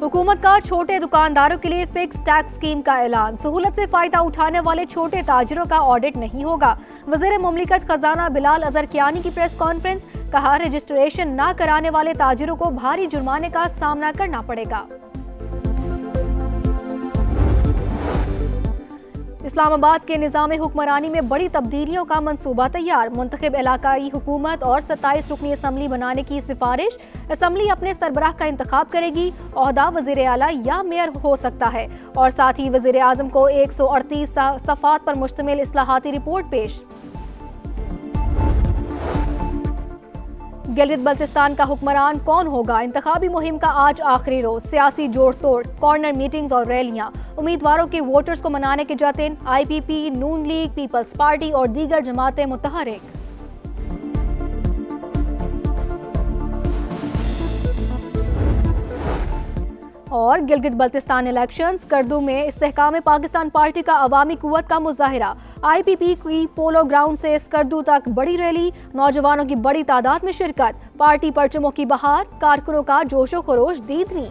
हुकूमत का छोटे दुकानदारों के लिए फिक्स टैक्स स्कीम का ऐलान। सहूलत से फायदा उठाने वाले छोटे ताजिरों का ऑडिट नहीं होगा। वज़ीर मुमलिकत खजाना बिलाल अजहर कियानी की प्रेस कॉन्फ्रेंस। कहा, रजिस्ट्रेशन न कराने वाले ताजिरों को भारी जुर्माने का सामना करना पड़ेगा। इस्लामाबाद के निज़ाम हुक्मरानी में बड़ी तब्दीलियों का मंसूबा तैयार। मुंतखब इलाकाई हुकूमत और 27 रुकनी असम्बली बनाने की सिफारिश। असम्बली अपने सरबराह का इंतखाब करेगी। ओहदा वज़ीर आला या मेयर हो सकता है। और साथ ही वज़ीर आज़म को 138 सफ़ात पर मुश्तमिल इस्लाहाती रिपोर्ट पेश। गिलगित बल्तिस्तान का हुक्मरान कौन होगा? इंतखाबी मुहिम का आज आखिरी रोज। सियासी जोड़ तोड़, कॉर्नर मीटिंग्स और रैलियां। उम्मीदवारों के वोटर्स को मनाने के जतन। IPP, नून लीग, पीपल्स पार्टी और दीगर जमातें मुतहरिक। और गिलगित बल्तिस्तान इलेक्शंस। करदू में इस्तेहकाम पाकिस्तान पार्टी का अवामी कुव्वत का मुजाहिरा। IPP की पोलो ग्राउंड से स्कर्दू तक बड़ी रैली। नौजवानों की बड़ी तादाद में शिरकत। पार्टी परचमों की बहार। कारकुनों का जोशो खरोश दीदनी।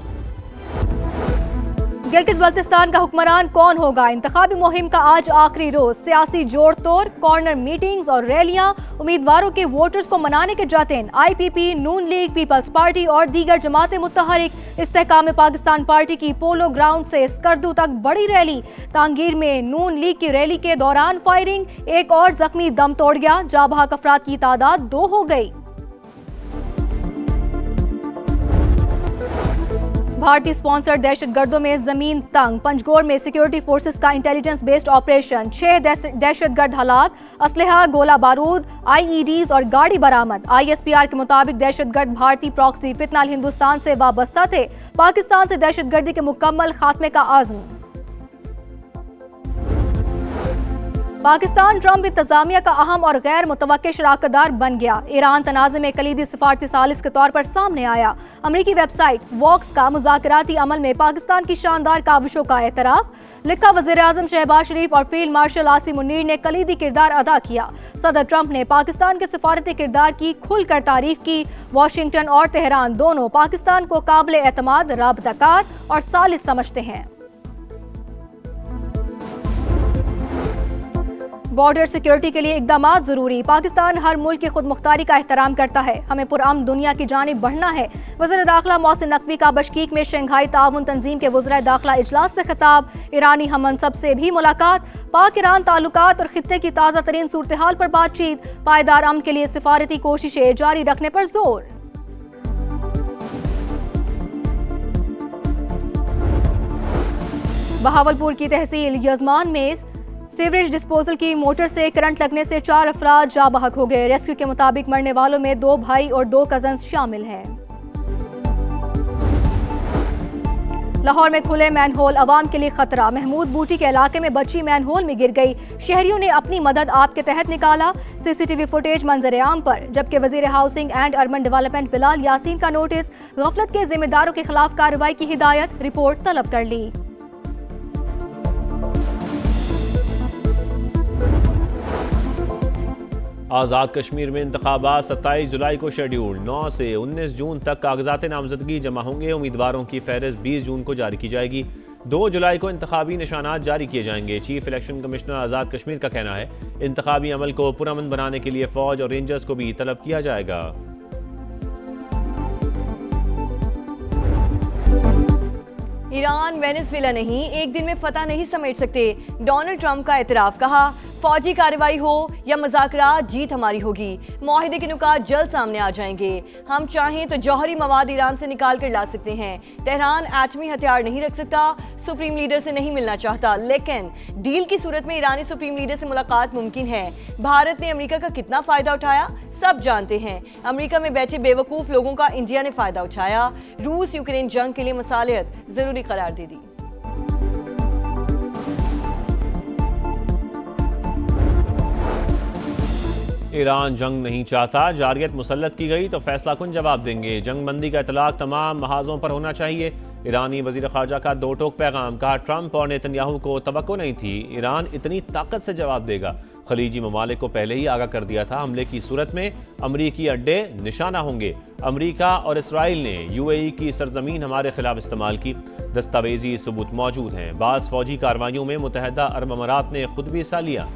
गिलगित बल्तिस्तान का हुक्मरान कौन होगा? इंतखाबी मुहिम का आज आखिरी रोज। सियासी जोड़ तोड़, कॉर्नर मीटिंग्स और रैलियां। उम्मीदवारों के वोटर्स को मनाने के जतन। IPP, नून लीग, पीपल्स पार्टी और दीगर जमातें मुतहरिक। इस्तेहकाम पाकिस्तान पार्टी की पोलो ग्राउंड से स्कर्दू तक बड़ी रैली। तांगीर में नून लीग की रैली के दौरान फायरिंग। एक और जख्मी दम तोड़ गया। जाबहक अफराद की तादाद 2 हो गई। भारतीय स्पॉन्सर्ड दहशतगर्दों में जमीन तंग। पंजगोर में सिक्योरिटी फोर्सेस का इंटेलिजेंस बेस्ड ऑपरेशन। 6 दहशतगर्द हलाक। असलहा, गोला बारूद, IEDs और गाड़ी बरामद। ISPR के मुताबिक दहशतगर्द भारतीय प्रॉक्सी फितनाल हिंदुस्तान से वाबस्ता थे। पाकिस्तान से दहशतगर्दी के मुकम्मल खात्मे का आज़म। पाकिस्तान ट्रंप इंतजामिया का अहम और गैर मुतवक्के शराकतदार बन गया। ईरान तनाज़े में कलीदी सिफारती सालिस के तौर पर सामने आया। अमरीकी वेबसाइट वॉक्स का मुज़ाकराती अमल में पाकिस्तान की शानदार काविशों का एतराफ़। लिखा, वज़ीर आज़म शहबाज शरीफ और फील्ड मार्शल आसिम मुनीर ने कलीदी किरदार अदा किया। सदर ट्रंप ने पाकिस्तान के सिफारती किरदार की खुलकर तारीफ की। वाशिंगटन और तेहरान दोनों पाकिस्तान को काबिल एतमाद, राबताकार और सालिस समझते हैं। बॉर्डर सिक्योरिटी के लिए इकदाम जरूरी। पाकिस्तान हर मुल्क की खुद मुख्तारी का एहतराम करता है। हमें पुरअमन दुनिया की जानिब बढ़ना है। वज़ीर दाखिला मोहसिन नकवी का बशकीक में शंघाई ताउन तंजीम के वज़राए दाखिला इजलास से खिताब। ईरानी हममनसब से भी मुलाकात। पाक ईरान ताल्लुकात और खित्ते की ताज़ा तरीन सूरत हाल पर बातचीत। पायदार अमन के लिए सिफारती कोशिशें जारी रखने पर जोर। बहावलपुर की तहसील यजमान में सीवरेज डिस्पोजल की मोटर से करंट लगने से 4 अफराद जाँ बहक हो गए। रेस्क्यू के मुताबिक मरने वालों में 2 भाई और 2 कजन्स शामिल हैं। लाहौर में खुले मैनहोल अवाम के लिए खतरा। महमूद बूटी के इलाके में बच्ची मैनहोल में गिर गई। शहरियों ने अपनी मदद आप के तहत निकाला। CCTV फुटेज मंजर आम पर। जबकि वजीर housing and urban development Bilal Yasin का नोटिस। गफलत के जिम्मेदारों के खिलाफ कार्रवाई की हिदायत। रिपोर्ट तलब कर ली। आज़ाद कश्मीर में इंतखाबात 27 जुलाई को शेड्यूल। 9 से 19 जून तक कागजात नामजदगी जमा होंगे। उम्मीदवारों की फहरिस्त 20 जून को जारी की जाएगी। 2 जुलाई को इंतखाबी निशानात जारी किए जाएंगे। Chief election commissioner Azad Kashmir का कहना है, इंतखाबी अमल को पुरअमन बनाने के लिए फौज और रेंजर्स को भी तलब किया जाएगा। ईरान वेनेजुएला नहीं, एक दिन में फतह नहीं समेट सकते। डोनाल्ड ट्रंप का एतराफ। कहा, फौजी कार्रवाई हो या मुज़ाकरात, जीत हमारी होगी। मुआहिदे के नुकात जल्द सामने आ जाएंगे। हम चाहें तो जौहरी मवाद ईरान से निकाल कर ला सकते हैं। तेहरान एटमी हथियार नहीं रख सकता। सुप्रीम लीडर से नहीं मिलना चाहता, लेकिन डील की सूरत में ईरानी सुप्रीम लीडर से मुलाकात मुमकिन है। भारत ने अमेरिका का कितना फायदा उठाया, सब जानते हैं। अमेरिका में बैठे बेवकूफ लोगों का इंडिया ने फायदा उठाया। रूस यूक्रेन जंग के लिए मसालियत जरूरी करार दे दी। ईरान जंग नहीं चाहता, जारियत मुसल्लत की गई तो फैसला कुन जवाब देंगे। जंग बंदी का इतलाक तमाम महाजों पर होना चाहिए। ईरानी वजीर ख़ारजा का 2 टोक पैगाम। कहा, ट्रंप और नेतन्याहू को तवक्को नहीं थी ईरान इतनी ताकत से जवाब देगा। खलीजी ममालिक को पहले ही आगाह कर दिया था हमले की सूरत में अमरीकी अड्डे निशाना होंगे। अमरीका और इसराइल ने यूएई की सरजमीन हमारे खिलाफ इस्तेमाल की। दस्तावेजी सबूत मौजूद हैं। बाज़ फौजी कार्रवाइयों में मुत्तहदा अरब अमारात ने खुद भी हिस्सा लिया।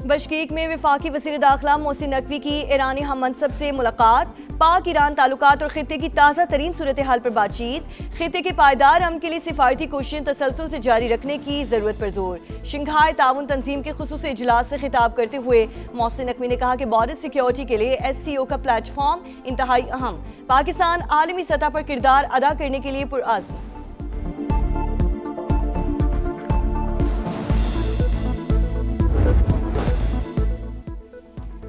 बशकीक में वफाकी वज़ीर दाखिला मोहसिन नकवी की ईरानी हम मनसब से मुलाकात। पाक ईरान ताल्लुकात और खित्ते की ताज़ा तरीन सूरत हाल पर बातचीत। खित्ते के पायदार अमन के लिए सिफारती कोशिशें तसलसल से जारी रखने की ज़रूरत पर जोर। शंघाई ताउन तंजीम के खुसूसी इजलास से खिताब करते हुए मोहसिन नकवी ने कहा कि बॉर्डर सिक्योरिटी के लिए SCO का प्लेटफॉर्म इंतहाई अहम। पाकिस्तान आलमी सतह पर किरदार अदा करने के लिए पुरअज़्म।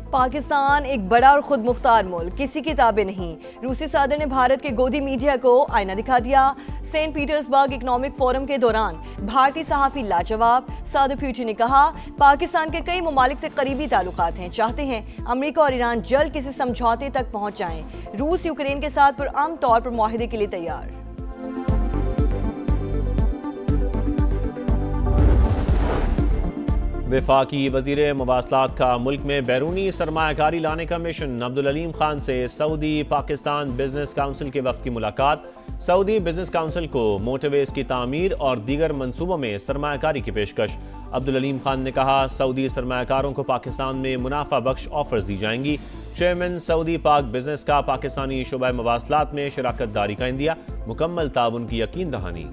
पाकिस्तान एक बड़ा और खुद मुख्तार मुल्क, किसी की ताबे नहीं। रूसी सदर ने भारत के गोदी मीडिया को आईना दिखा दिया। सेंट पीटर्सबर्ग इकोनॉमिक फोरम के दौरान भारतीय सहाफी लाजवाब। सदर पुतिन ने कहा पाकिस्तान के कई ममालिक से करीबी ताल्लुकात हैं, चाहते हैं अमेरिका और ईरान जल्द किसी समझौते तक पहुंच जाएं। रूस यूक्रेन के साथ पुरअमन तौर पर मुआहदे के लिए तैयार। वफाकी वज़ीर मवासलात का मुल्क में बैरूनी सरमायाकारी लाने का मिशन। अब्दुल अलीम खान से सऊदी पाकिस्तान बिजनेस काउंसिल के वफ़द की मुलाकात। सऊदी बिजनेस काउंसिल को मोटरवेज की तामीर और दीगर मनसूबों में सरमायाकारी की पेशकश। अब्दुल अलीम खान ने कहा सऊदी सरमायाकारों को पाकिस्तान में मुनाफा बख्श ऑफर्स दी जाएंगी। चेयरमैन सऊदी पाक बिजनेस का पाकिस्तानी शुबा मवासलात में शराकत दारी का इंदिया। मुकम्मल ताउन की यकीन दहानी।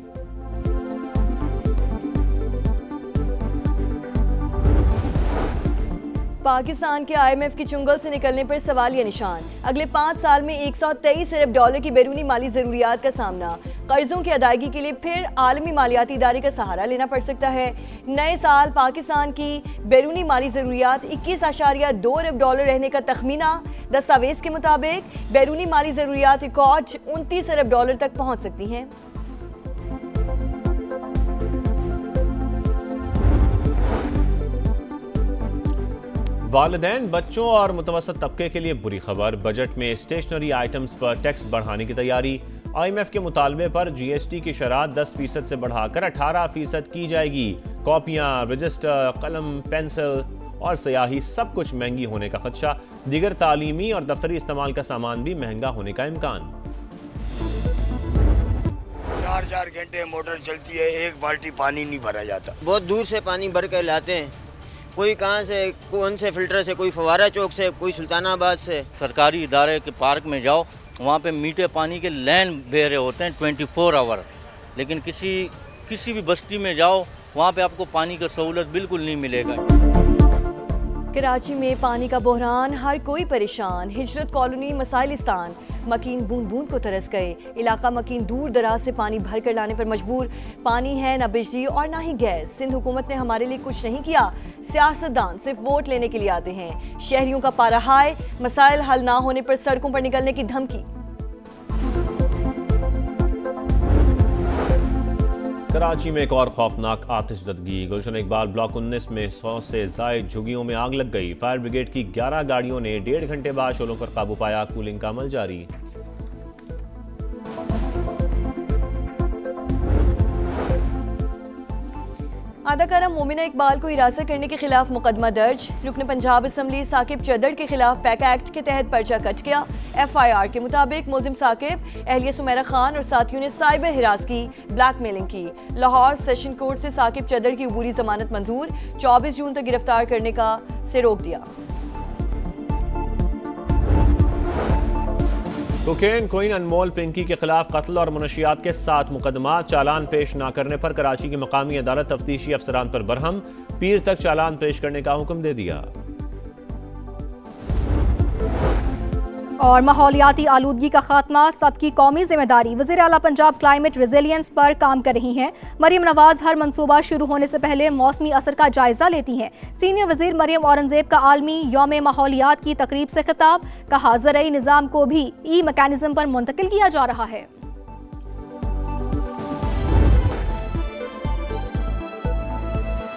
पाकिस्तान के IMF की चुंगल से निकलने पर सवालिया निशान। अगले 5 साल में 123 अरब डॉलर की बैरूनी माली जरूरियात का सामना। कर्जों की अदायगी के लिए फिर आलमी मालियाती इदारे का सहारा लेना पड़ सकता है। नए साल पाकिस्तान की बैरूनी माली जरूरियात 21.2 अरब डॉलर रहने का तखमीना। दस्तावेज के मुताबिक बैरूनी माली जरूरियात रिकॉर्ड 29 अरब डॉलर तक पहुंच सकती हैं। वालिदैन बच्चों और मुतवसत तबके के लिए बुरी खबर। बजट में स्टेशनरी आइटम्स पर टैक्स बढ़ाने की तैयारी। IMF के मुतालबे पर GST की शरह 10% से बढ़ाकर 18% की जाएगी। कॉपियाँ, रजिस्टर, कलम, पेंसिल और स्याही सब कुछ महंगी होने का खदशा। दीगर तालीमी और दफ्तरी इस्तेमाल का सामान भी महंगा होने का इम्कान। 4 घंटे मोटर चलती है, एक बाल्टी पानी नहीं भरा जाता। बहुत दूर से पानी भर कर लाते हैं, कोई कहाँ से, कौन से फिल्टर से, कोई फवारा चौक से, कोई सुल्तानाबाद से। सरकारी इदारे के पार्क में जाओ, वहाँ पे मीठे पानी के लाइन बह रहे होते हैं 24 आवर। लेकिन किसी भी बस्ती में जाओ, वहाँ पे आपको पानी की सहूलत बिल्कुल नहीं मिलेगा। कराची में पानी का बहरान, हर कोई परेशान। हिजरत कॉलोनी मसाइलिस्तान, मकीन बूंद बूंद को तरस गए। इलाका मकीन दूर दराज से पानी भर कर लाने पर मजबूर। पानी है न बिजली और ना ही गैस। सिंध हुकूमत ने हमारे लिए कुछ नहीं किया। सियासतदान सिर्फ वोट लेने के लिए आते हैं। शहरियों का पारा हाय, मसाइल हल ना होने पर सड़कों पर निकलने की धमकी। कराची में एक और खौफनाक आतिशज़दगी। गुलशन इकबाल ब्लॉक 19 में 100 से ज़ायद झुग्गियों में आग लग गई। फायर ब्रिगेड की 11 गाड़ियों ने 1.5 घंटे बाद शोलों पर काबू पाया। कूलिंग का अमल जारी। अदाकारा मोमिना इकबाल को हिरासत करने के खिलाफ मुकदमा दर्ज। रुकन पंजाब असम्बली साकिब चदड़ के खिलाफ पैक एक्ट के तहत पर्चा कट गया। FIR के मुताबिक मुलजिम साकिब, एहलिया सुमेरा खान और साथियों ने साइबर हिरास की, ब्लैकमेलिंग की। लाहौर सेशन कोर्ट से साकिब चदड़ की अबूरी जमानत मंजूर। 24 जून तक गिरफ्तार करने का से रोक दिया। कोकेन क्वीन अनमोल पिंकी के खिलाफ कत्ल और मुनशियात के 7 मुकदमा। चालान पेश न करने पर कराची की मकामी अदालत तफ्तीशी अफसरान पर बरहम। पीर तक चालान पेश करने का हुक्म दे दिया। और माहौलियाती आलूदगी का खात्मा सबकी कौमी जिम्मेदारी। वज़ीर आला पंजाब क्लाइमेट रेजिलियंस पर काम कर रही हैं। मरियम नवाज हर मंसूबा शुरू होने से पहले मौसमी असर का जायजा लेती हैं। सीनियर वज़ीर मरियम औरंगजेब का आलमी यौम माहौलियात की तकरीब से खिताब। कहा ज़रई निज़ाम को भी ई मैकेनिज्म पर मुंतकिल किया जा रहा है।